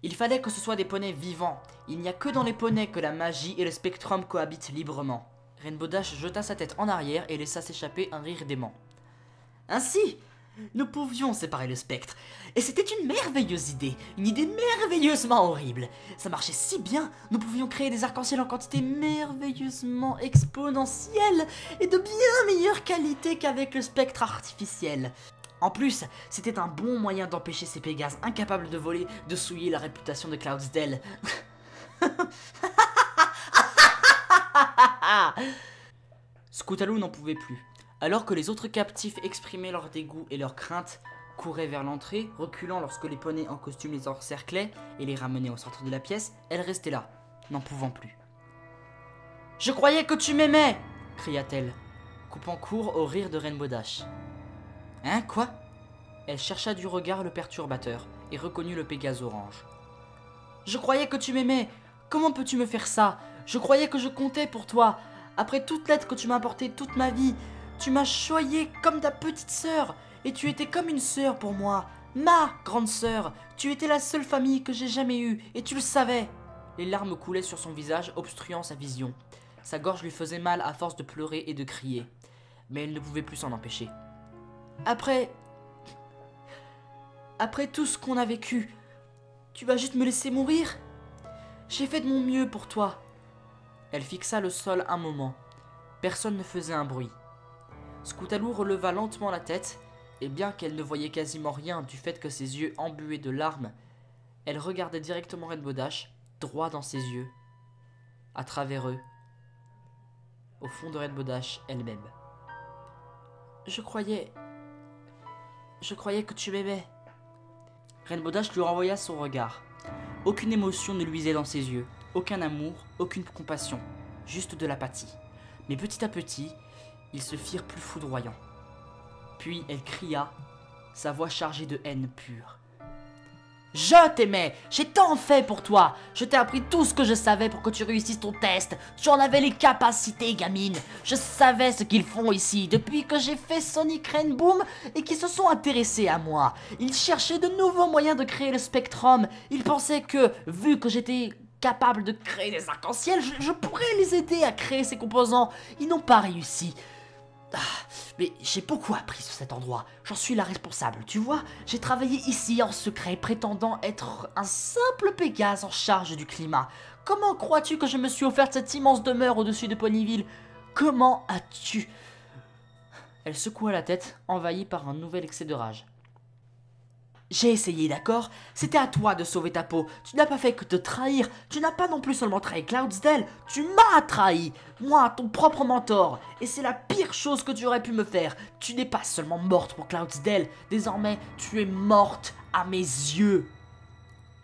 Il fallait que ce soit des poneys vivants. Il n'y a que dans les poneys que la magie et le spectrum cohabitent librement. Rainbow Dash jeta sa tête en arrière et laissa s'échapper un rire dément. Ainsi, nous pouvions séparer le spectre. Et c'était une merveilleuse idée, une idée merveilleusement horrible. Ça marchait si bien, nous pouvions créer des arcs-en-ciel en quantité merveilleusement exponentielle et de bien meilleure qualité qu'avec le spectre artificiel. En plus, c'était un bon moyen d'empêcher ces Pégases incapables de voler de souiller la réputation de Cloudsdale. Scootaloo n'en pouvait plus. Alors que les autres captifs exprimaient leur dégoût et leur crainte, couraient vers l'entrée, reculant lorsque les poneys en costume les encerclaient et les ramenaient au centre de la pièce, elle restait là, n'en pouvant plus. « Je croyais que tu m'aimais !» cria-t-elle, coupant court au rire de Rainbow Dash. « Hein, quoi ?» Elle chercha du regard le perturbateur et reconnut le Pégase orange. « Je croyais que tu m'aimais. Comment peux-tu me faire ça? Je croyais que je comptais pour toi. Après toute l'aide que tu m'as apportée toute ma vie, tu m'as choyé comme ta petite sœur. Et tu étais comme une sœur pour moi. Ma grande sœur. Tu étais la seule famille que j'ai jamais eue. Et tu le savais. » Les larmes coulaient sur son visage, obstruant sa vision. Sa gorge lui faisait mal à force de pleurer et de crier. Mais elle ne pouvait plus s'en empêcher. Après tout ce qu'on a vécu, tu vas juste me laisser mourir? J'ai fait de mon mieux pour toi. Elle fixa le sol un moment. Personne ne faisait un bruit. Scootaloo releva lentement la tête, et bien qu'elle ne voyait quasiment rien du fait que ses yeux embuaient de larmes, elle regardait directement Rainbow Dash, droit dans ses yeux, à travers eux, au fond de Rainbow Dash elle-même. Je croyais que tu m'aimais. Rainbow Dash lui renvoya son regard. Aucune émotion ne luisait dans ses yeux, aucun amour, aucune compassion, juste de l'apathie. Mais petit à petit, ils se firent plus foudroyants. Puis elle cria, sa voix chargée de haine pure. « Je t'aimais, j'ai tant fait pour toi, je t'ai appris tout ce que je savais pour que tu réussisses ton test, tu en avais les capacités, gamine, je savais ce qu'ils font ici depuis que j'ai fait Sonic Rainboom et qu'ils se sont intéressés à moi. Ils cherchaient de nouveaux moyens de créer le Spectrum, ils pensaient que, vu que j'étais capable de créer des arcs-en-ciel, je pourrais les aider à créer ces composants, ils n'ont pas réussi. Mais j'ai beaucoup appris sur cet endroit, j'en suis la responsable, tu vois. J'ai travaillé ici en secret, prétendant être un simple Pégase en charge du climat. Comment crois-tu que je me suis offert cette immense demeure au-dessus de Ponyville? Comment as-tu... Elle secoua la tête, envahie par un nouvel excès de rage. J'ai essayé, d'accord? C'était à toi de sauver ta peau. Tu n'as pas fait que te trahir. Tu n'as pas non plus seulement trahi Cloudsdale. Tu m'as trahi. Moi, ton propre mentor. Et c'est la pire chose que tu aurais pu me faire. Tu n'es pas seulement morte pour Cloudsdale. Désormais, tu es morte à mes yeux.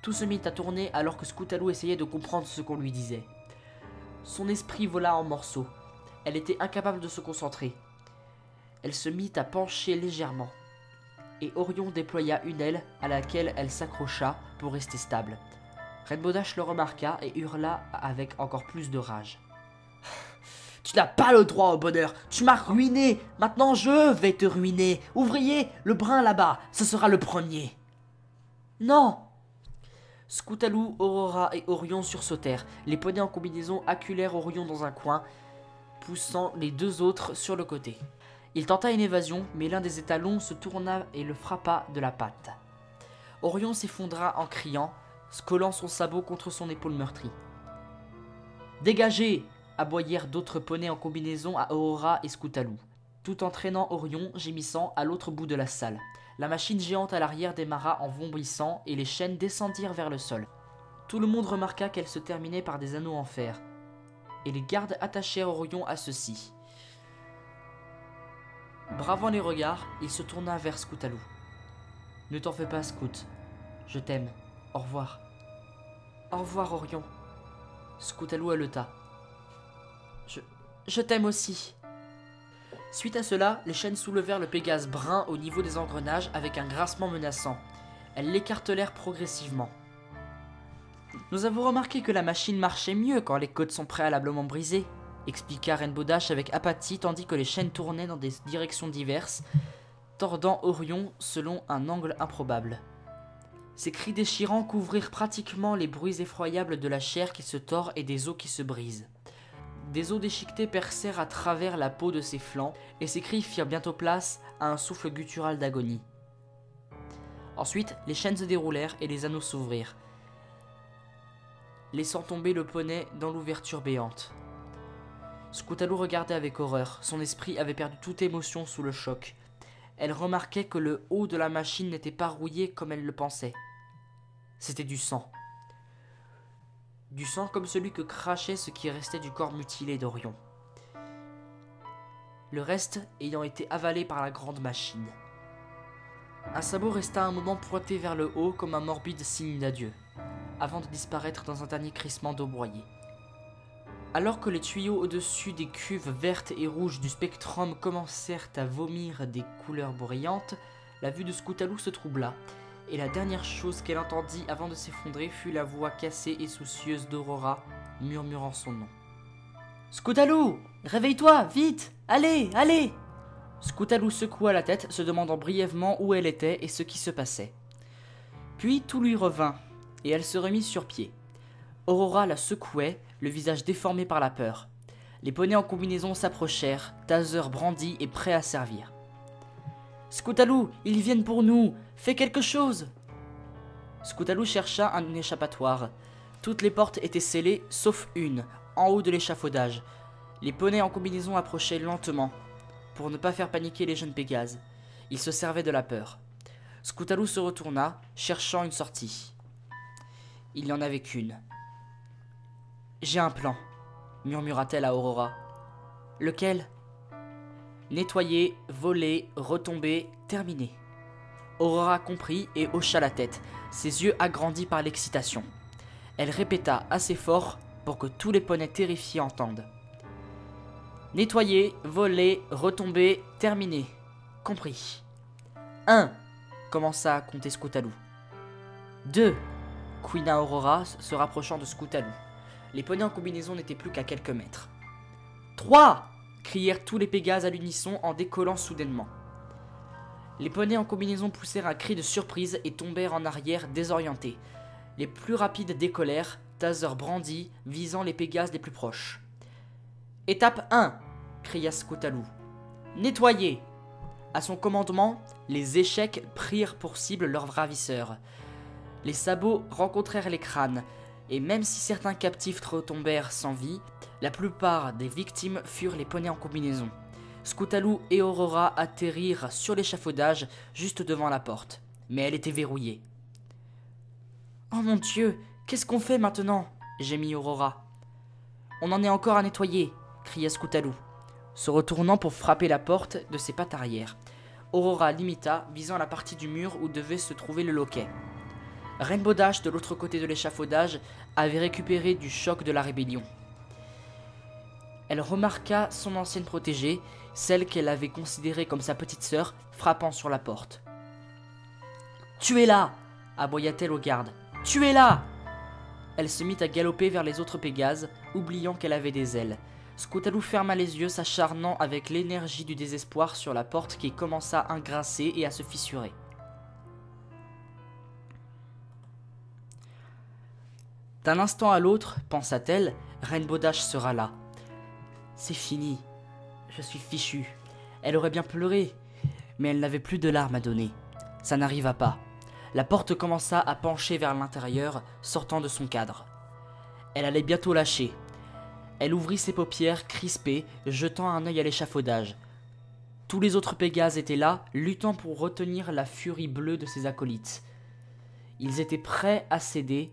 Tout se mit à tourner alors que Scootaloo essayait de comprendre ce qu'on lui disait. Son esprit vola en morceaux. Elle était incapable de se concentrer. Elle se mit à pencher légèrement. Et Orion déploya une aile à laquelle elle s'accrocha pour rester stable. Rainbow Dash le remarqua et hurla avec encore plus de rage. « Tu n'as pas le droit au bonheur, tu m'as ruiné, maintenant je vais te ruiner. Ouvrier, le brun là-bas, ce sera le premier. » Non! Scootaloo, Aurora et Orion sursautèrent. Les poneys en combinaison acculèrent Orion dans un coin, poussant les deux autres sur le côté. Il tenta une évasion, mais l'un des étalons se tourna et le frappa de la patte. Orion s'effondra en criant, collant son sabot contre son épaule meurtrie. « Dégagez !» aboyèrent d'autres poneys en combinaison à Aurora et Scootaloo, tout en traînant Orion, gémissant, à l'autre bout de la salle. La machine géante à l'arrière démarra en vomissant et les chaînes descendirent vers le sol. Tout le monde remarqua qu'elle se terminait par des anneaux en fer, et les gardes attachèrent Orion à ceux-ci. Bravant les regards, il se tourna vers Scootaloo. « Ne t'en fais pas, Scoot. Je t'aime. Au revoir. »« Au revoir, Orion. » Scootaloo haleta. « Je t'aime aussi. » Suite à cela, les chaînes soulevèrent le Pégase brun au niveau des engrenages avec un grincement menaçant. Elles l'écartelèrent progressivement. « Nous avons remarqué que la machine marchait mieux quand les côtes sont préalablement brisées, » expliqua Rainbow Dash avec apathie tandis que les chaînes tournaient dans des directions diverses, tordant Orion selon un angle improbable. Ces cris déchirants couvrirent pratiquement les bruits effroyables de la chair qui se tord et des os qui se brisent. Des os déchiquetés percèrent à travers la peau de ses flancs, et ses cris firent bientôt place à un souffle guttural d'agonie. Ensuite, les chaînes se déroulèrent et les anneaux s'ouvrirent, laissant tomber le poney dans l'ouverture béante. Scootaloo regardait avec horreur, son esprit avait perdu toute émotion sous le choc. Elle remarquait que le haut de la machine n'était pas rouillé comme elle le pensait. C'était du sang. Du sang comme celui que crachait ce qui restait du corps mutilé d'Orion. Le reste ayant été avalé par la grande machine. Un sabot resta un moment pointé vers le haut comme un morbide signe d'adieu, avant de disparaître dans un dernier crissement d'eau broyée. Alors que les tuyaux au-dessus des cuves vertes et rouges du spectrum commencèrent à vomir des couleurs brillantes, la vue de Scootaloo se troubla, et la dernière chose qu'elle entendit avant de s'effondrer fut la voix cassée et soucieuse d'Aurora murmurant son nom. « Scootaloo, réveille-toi, vite, allez, allez !» Scootaloo secoua la tête, se demandant brièvement où elle était et ce qui se passait. Puis tout lui revint, et elle se remit sur pied. Aurora la secouait, le visage déformé par la peur. Les poneys en combinaison s'approchèrent, taser brandi et prêts à servir. « Scootaloo, ils viennent pour nous, fais quelque chose !» Scootaloo chercha un échappatoire. Toutes les portes étaient scellées, sauf une, en haut de l'échafaudage. Les poneys en combinaison approchaient lentement, pour ne pas faire paniquer les jeunes Pégases. Ils se servaient de la peur. Scootaloo se retourna, cherchant une sortie. Il n'y en avait qu'une. « J'ai un plan, » murmura-t-elle à Aurora. « Lequel ?»« Nettoyer, voler, retomber, terminer. » Aurora comprit et hocha la tête, ses yeux agrandis par l'excitation. Elle répéta assez fort pour que tous les poneys terrifiés entendent. « Nettoyer, voler, retomber, terminer. » Compris. « 1. » commença à compter Scootaloo. « 2. » couina Aurora, se rapprochant de Scootaloo. Les poneys en combinaison n'étaient plus qu'à quelques mètres. « 3 !» crièrent tous les Pégases à l'unisson en décollant soudainement. Les poneys en combinaison poussèrent un cri de surprise et tombèrent en arrière désorientés. Les plus rapides décollèrent, taser brandi, visant les Pégases les plus proches. « Étape 1 !» cria Scootaloo. « Nettoyer !» À son commandement, les échecs prirent pour cible leurs ravisseurs. Les sabots rencontrèrent les crânes, et même si certains captifs retombèrent sans vie, la plupart des victimes furent les poneys en combinaison. Scootaloo et Aurora atterrirent sur l'échafaudage juste devant la porte, mais elle était verrouillée. « Oh mon Dieu, qu'est-ce qu'on fait maintenant ?» gémit Aurora. « On en est encore à nettoyer !» cria Scootaloo, se retournant pour frapper la porte de ses pattes arrière. Aurora l'imita, visant la partie du mur où devait se trouver le loquet. Rainbow Dash, de l'autre côté de l'échafaudage, avait récupéré du choc de la rébellion. Elle remarqua son ancienne protégée, celle qu'elle avait considérée comme sa petite sœur, frappant sur la porte. « Tuez-la !» aboya-t-elle aux gardes. « Tuez-la !» Elle se mit à galoper vers les autres Pégases, oubliant qu'elle avait des ailes. Scootaloo ferma les yeux, s'acharnant avec l'énergie du désespoir sur la porte qui commença à grincer et à se fissurer. D'un instant à l'autre, pensa-t-elle, Rainbow Dash sera là. C'est fini. Je suis fichue. Elle aurait bien pleuré, mais elle n'avait plus de larmes à donner. Ça n'arriva pas. La porte commença à pencher vers l'intérieur, sortant de son cadre. Elle allait bientôt lâcher. Elle ouvrit ses paupières crispées, jetant un œil à l'échafaudage. Tous les autres Pégases étaient là, luttant pour retenir la furie bleue de ses acolytes. Ils étaient prêts à céder.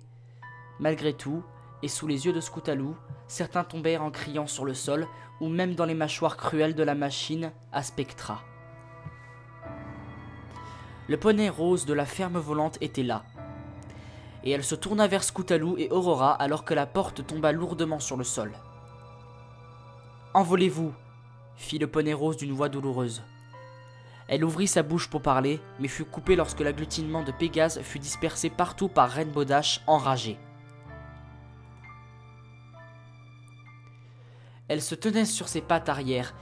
Malgré tout, et sous les yeux de Scootaloo, certains tombèrent en criant sur le sol, ou même dans les mâchoires cruelles de la machine à Spectra. Le poney rose de la ferme volante était là, et elle se tourna vers Scootaloo et Aurora alors que la porte tomba lourdement sur le sol. « Envolez-vous !» fit le poney rose d'une voix douloureuse. Elle ouvrit sa bouche pour parler, mais fut coupée lorsque l'agglutinement de Pégase fut dispersé partout par Rainbow Dash enragée. Elle se tenait sur ses pattes arrière,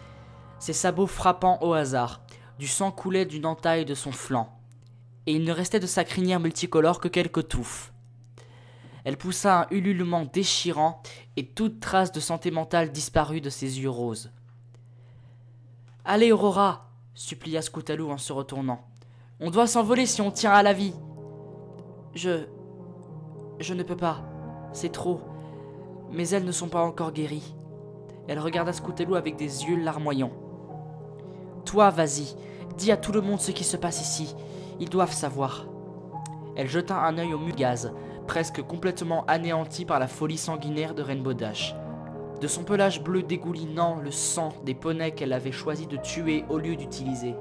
ses sabots frappant au hasard. Du sang coulait d'une entaille de son flanc. et il ne restait de sa crinière multicolore que quelques touffes. Elle poussa un ululement déchirant, et toute trace de santé mentale disparut de ses yeux roses. « Allez, Aurora !» supplia Scootaloo en se retournant. « On doit s'envoler si on tient à la vie. »« Je ne peux pas. C'est trop. Mes ailes ne sont pas encore guéries. » Elle regarda Scootaloo avec des yeux larmoyants. « Toi, vas-y, dis à tout le monde ce qui se passe ici. Ils doivent savoir. » Elle jeta un œil au mur gaz, presque complètement anéanti par la folie sanguinaire de Rainbow Dash. De son pelage bleu dégoulinant le sang des poneys qu'elle avait choisi de tuer au lieu d'utiliser.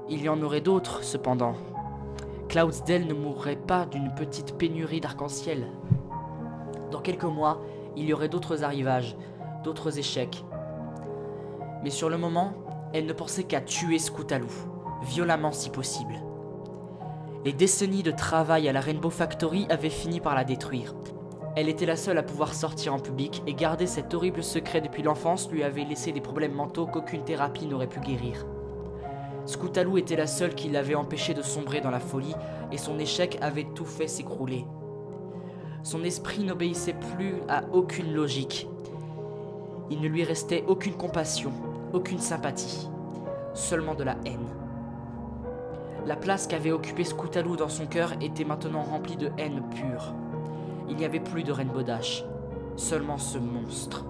Il y en aurait d'autres, cependant. Cloudsdale ne mourrait pas d'une petite pénurie d'arc-en-ciel. Dans quelques mois, il y aurait d'autres arrivages, d'autres échecs. Mais sur le moment, elle ne pensait qu'à tuer Scootaloo, violemment si possible. Les décennies de travail à la Rainbow Factory avaient fini par la détruire. Elle était la seule à pouvoir sortir en public et garder cet horrible secret depuis l'enfance lui avait laissé des problèmes mentaux qu'aucune thérapie n'aurait pu guérir. Scootaloo était la seule qui l'avait empêché de sombrer dans la folie et son échec avait tout fait s'écrouler. Son esprit n'obéissait plus à aucune logique. Il ne lui restait aucune compassion, aucune sympathie, seulement de la haine. La place qu'avait occupée Scootaloo dans son cœur était maintenant remplie de haine pure. Il n'y avait plus de Rainbow Dash, seulement ce monstre.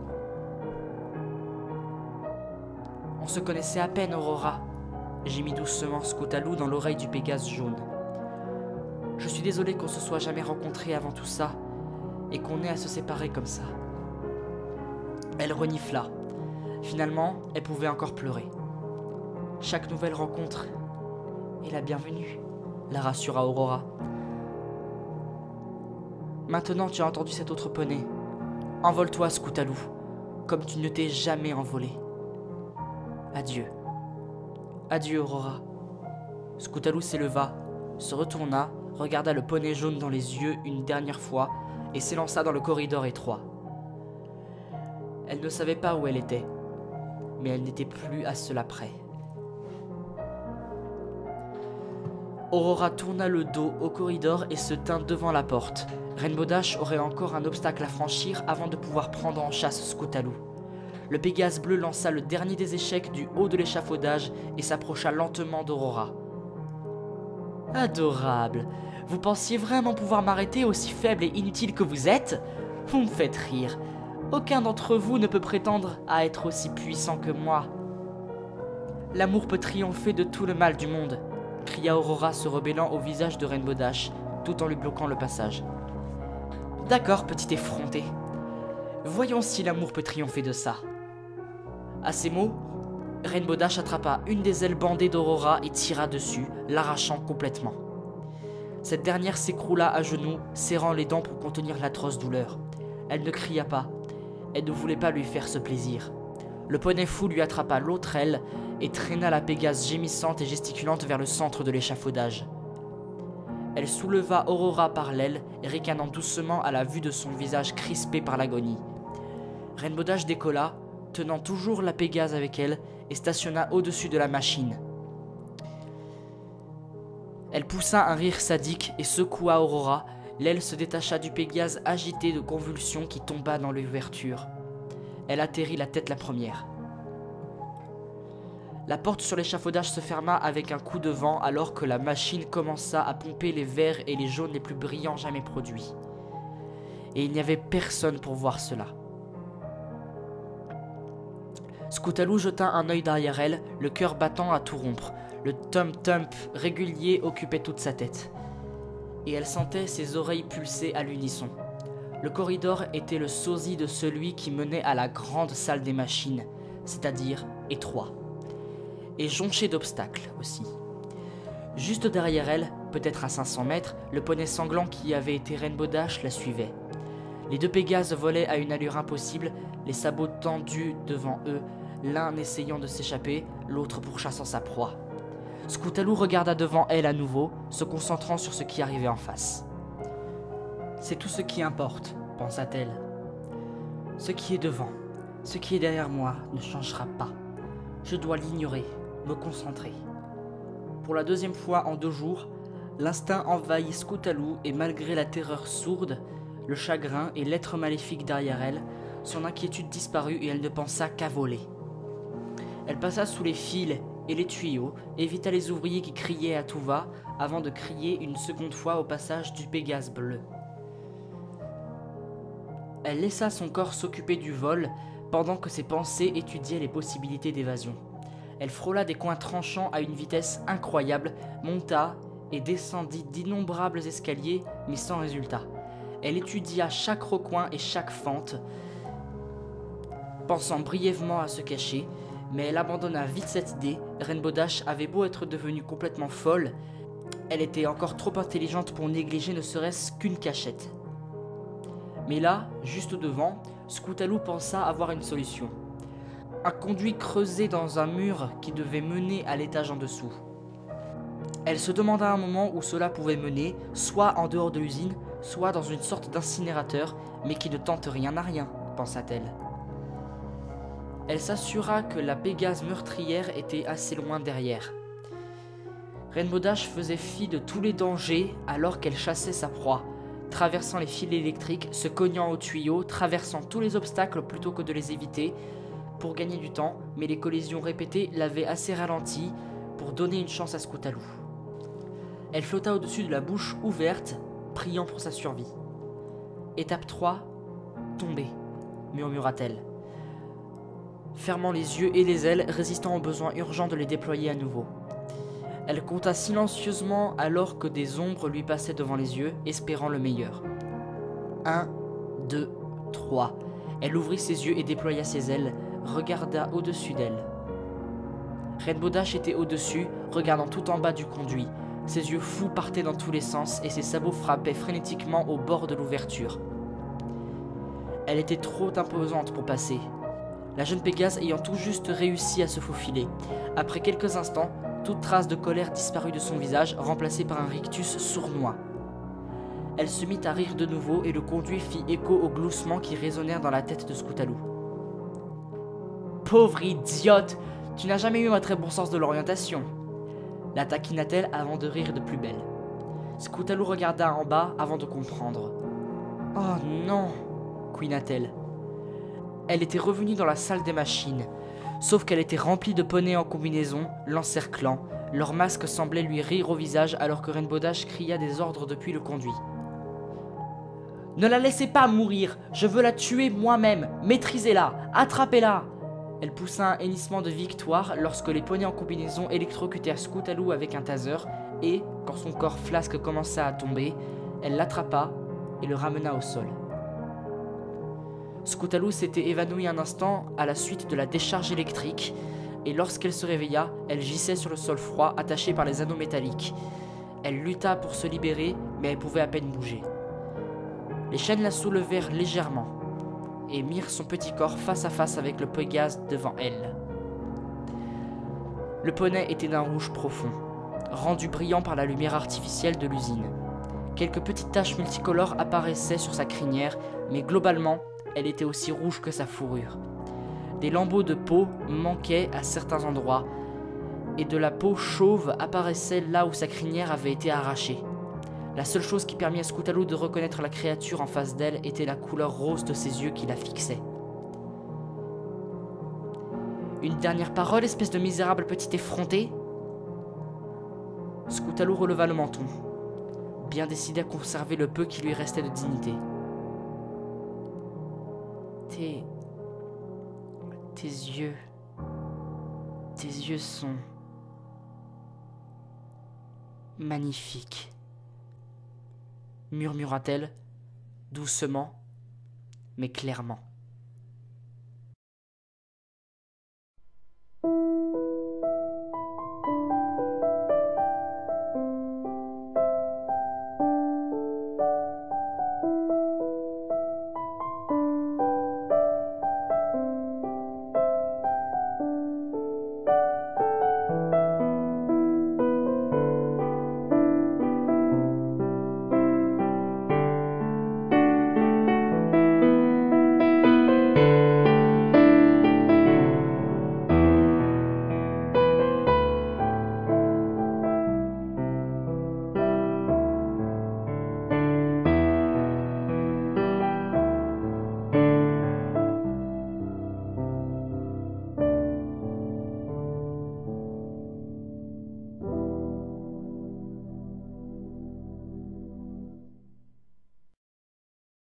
On se connaissait à peine, Aurora, gémit doucement Scootaloo dans l'oreille du Pégase jaune. Je suis désolé qu'on se soit jamais rencontrés avant tout ça, et qu'on ait à se séparer comme ça. Elle renifla. Finalement, elle pouvait encore pleurer. Chaque nouvelle rencontre est la bienvenue, la rassura Aurora. Maintenant, tu as entendu cet autre poney. Envole-toi, Scootaloo, comme tu ne t'es jamais envolé. Adieu. Adieu, Aurora. Scootaloo s'éleva, se retourna, regarda le poney jaune dans les yeux une dernière fois et s'élança dans le corridor étroit. Elle ne savait pas où elle était, mais elle n'était plus à cela près. Aurora tourna le dos au corridor et se tint devant la porte. Rainbow Dash aurait encore un obstacle à franchir avant de pouvoir prendre en chasse Scootaloo. Le Pégase bleu lança le dernier des échecs du haut de l'échafaudage et s'approcha lentement d'Aurora. « Adorable! Vous pensiez vraiment pouvoir m'arrêter aussi faible et inutile que vous êtes? Vous me faites rire. Aucun d'entre vous ne peut prétendre à être aussi puissant que moi. L'amour peut triompher de tout le mal du monde, » cria Aurora se rebellant au visage de Rainbow Dash, tout en lui bloquant le passage. « D'accord, petit effronté. Voyons si l'amour peut triompher de ça. » À ces mots, Rainbow Dash attrapa une des ailes bandées d'Aurora et tira dessus, l'arrachant complètement. Cette dernière s'écroula à genoux, serrant les dents pour contenir l'atroce douleur. Elle ne cria pas. Elle ne voulait pas lui faire ce plaisir. Le poney fou lui attrapa l'autre aile et traîna la Pégase gémissante et gesticulante vers le centre de l'échafaudage. Elle souleva Aurora par l'aile, ricanant doucement à la vue de son visage crispé par l'agonie. Rainbow Dash décolla, tenant toujours la Pégase avec elle, et stationna au-dessus de la machine. Elle poussa un rire sadique et secoua Aurora. L'aile se détacha du Pégase agité de convulsions qui tomba dans l'ouverture. Elle atterrit la tête la première. La porte sur l'échafaudage se ferma avec un coup de vent alors que la machine commença à pomper les verts et les jaunes les plus brillants jamais produits. Et il n'y avait personne pour voir cela. Scootaloo jeta un œil derrière elle, le cœur battant à tout rompre. Le thump-thump régulier occupait toute sa tête. Et elle sentait ses oreilles pulser à l'unisson. Le corridor était le sosie de celui qui menait à la grande salle des machines, c'est-à-dire étroit. Et jonché d'obstacles aussi. Juste derrière elle, peut-être à 500 mètres, le poney sanglant qui avait été Rainbow Dash la suivait. Les deux Pégases volaient à une allure impossible, les sabots tendus devant eux, l'un essayant de s'échapper, l'autre pourchassant sa proie. Scootaloo regarda devant elle à nouveau, se concentrant sur ce qui arrivait en face. « C'est tout ce qui importe, pensa-t-elle. Ce qui est devant, ce qui est derrière moi ne changera pas. Je dois l'ignorer, me concentrer. » Pour la deuxième fois en 2 jours, l'instinct envahit Scootaloo et malgré la terreur sourde, le chagrin et l'être maléfique derrière elle, son inquiétude disparut et elle ne pensa qu'à voler. Elle passa sous les fils et les tuyaux, évita les ouvriers qui criaient à tout va, avant de crier une seconde fois au passage du Pégase bleu. Elle laissa son corps s'occuper du vol, pendant que ses pensées étudiaient les possibilités d'évasion. Elle frôla des coins tranchants à une vitesse incroyable, monta et descendit d'innombrables escaliers, mais sans résultat. Elle étudia chaque recoin et chaque fente, pensant brièvement à se cacher, mais elle abandonna vite cette idée. Rainbow Dash avait beau être devenue complètement folle, elle était encore trop intelligente pour négliger ne serait-ce qu'une cachette. Mais là, juste devant, Scootaloo pensa avoir une solution. Un conduit creusé dans un mur qui devait mener à l'étage en dessous. Elle se demanda un moment où cela pouvait mener, soit en dehors de l'usine, soit dans une sorte d'incinérateur, mais qui ne tente rien à rien, pensa-t-elle. Elle s'assura que la Pégase meurtrière était assez loin derrière. Rainbow Dash faisait fi de tous les dangers alors qu'elle chassait sa proie, traversant les fils électriques, se cognant aux tuyaux, traversant tous les obstacles plutôt que de les éviter, pour gagner du temps, mais les collisions répétées l'avaient assez ralenti pour donner une chance à Scootaloo. Elle flotta au-dessus de la bouche ouverte, priant pour sa survie. Étape 3, tomber, murmura-t-elle, fermant les yeux et les ailes, résistant au besoin urgent de les déployer à nouveau. Elle compta silencieusement alors que des ombres lui passaient devant les yeux, espérant le meilleur. 1, 2, 3. Elle ouvrit ses yeux et déploya ses ailes, regarda au-dessus d'elle. Rainbow Dash était au-dessus, regardant tout en bas du conduit. Ses yeux fous partaient dans tous les sens et ses sabots frappaient frénétiquement au bord de l'ouverture. Elle était trop imposante pour passer. La jeune Pégase ayant tout juste réussi à se faufiler. Après quelques instants, toute trace de colère disparut de son visage, remplacée par un rictus sournois. Elle se mit à rire de nouveau et le conduit fit écho aux gloussements qui résonnèrent dans la tête de Scootaloo. « Pauvre idiote, tu n'as jamais eu un très bon sens de l'orientation !» la taquina-t-elle avant de rire de plus belle. Scootaloo regarda en bas avant de comprendre. « Oh non !» couina-t-elle. Elle était revenue dans la salle des machines, sauf qu'elle était remplie de poneys en combinaison, l'encerclant. Leurs masques semblaient lui rire au visage alors que Rainbow Dash cria des ordres depuis le conduit. « Ne la laissez pas mourir, je veux la tuer moi-même, maîtrisez-la, attrapez-la !» Elle poussa un hennissement de victoire lorsque les poneys en combinaison électrocutèrent Scootaloo avec un taser et, quand son corps flasque commença à tomber, elle l'attrapa et le ramena au sol. Scootaloo s'était évanouie un instant à la suite de la décharge électrique et lorsqu'elle se réveilla, elle gissait sur le sol froid attachée par les anneaux métalliques. Elle lutta pour se libérer mais elle pouvait à peine bouger. Les chaînes la soulevèrent légèrement et mirent son petit corps face à face avec le Pégase devant elle. Le poney était d'un rouge profond, rendu brillant par la lumière artificielle de l'usine. Quelques petites taches multicolores apparaissaient sur sa crinière, mais globalement, elle était aussi rouge que sa fourrure. Des lambeaux de peau manquaient à certains endroits, et de la peau chauve apparaissait là où sa crinière avait été arrachée. La seule chose qui permit à Scootaloo de reconnaître la créature en face d'elle était la couleur rose de ses yeux qui la fixaient. « Une dernière parole, espèce de misérable petit effronté ?» Scootaloo releva le menton, bien décidé à conserver le peu qui lui restait de dignité. Tes yeux sont magnifiques, murmura-t-elle, doucement, mais clairement.